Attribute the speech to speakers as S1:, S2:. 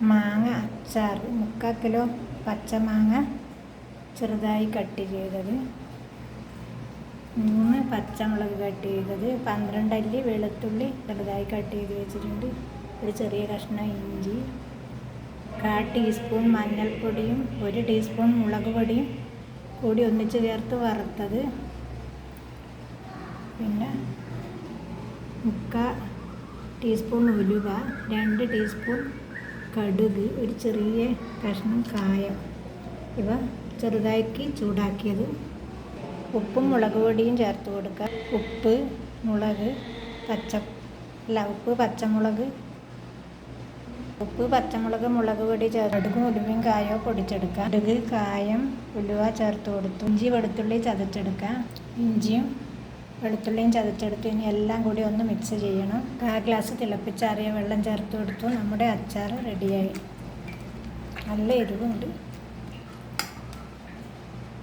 S1: മാങ്ങ അച്ചാർ 3/4 കിലോ പച്ചമാങ്ങ ചെറുതായി കട്ട് ചെയ്തത്, 3 പച്ചമുളക് കട്ട് ചെയ്തത്, 12 അല്ലി വെളുത്തുള്ളി ചെറുതായി കട്ട് ചെയ്ത് വെച്ചിട്ടുണ്ട്, ഒരു ചെറിയ കഷ്ണം ഇഞ്ചി, 1/4 ടീസ്പൂൺ മഞ്ഞൾപ്പൊടിയും 1 ടീസ്പൂൺ മുളക് പൊടിയും കൂടി ഒന്നിച്ച് ചേർത്ത് വറുത്തത്, പിന്നെ 3/4 ടീസ്പൂൺ ഉലുവ, 2 ടീസ്പൂൺ കടുക്, ഒരു ചെറിയ കഷ്ണം കായം, ഇവ ചെറുതാക്കി ചൂടാക്കിയത്. ഉപ്പും മുളക് പൊടിയും ചേർത്ത് കൊടുക്കുക. ഉപ്പ് പച്ചമുളക് മുളക് പൊടി കടുകും ഉലുവയും കായവും പൊടിച്ചെടുക്കുക. കടുക് കായം ഉലുവ ചേർത്ത് കൊടുത്തു. ഇഞ്ചി വെളുത്തുള്ളി ചതച്ചെടുക്കുക. ഇഞ്ചിയും വെളുത്തുള്ളിയും ചതച്ചെടുത്ത് ഇനി എല്ലാം കൂടി ഒന്ന് മിക്സ് ചെയ്യണം. 1/4 ഗ്ലാസ് തിളപ്പിച്ചാറിയ വെള്ളം ചേർത്ത് കൊടുത്തു. നമ്മുടെ അച്ചാർ റെഡിയായി. നല്ല എരിവുണ്ട്.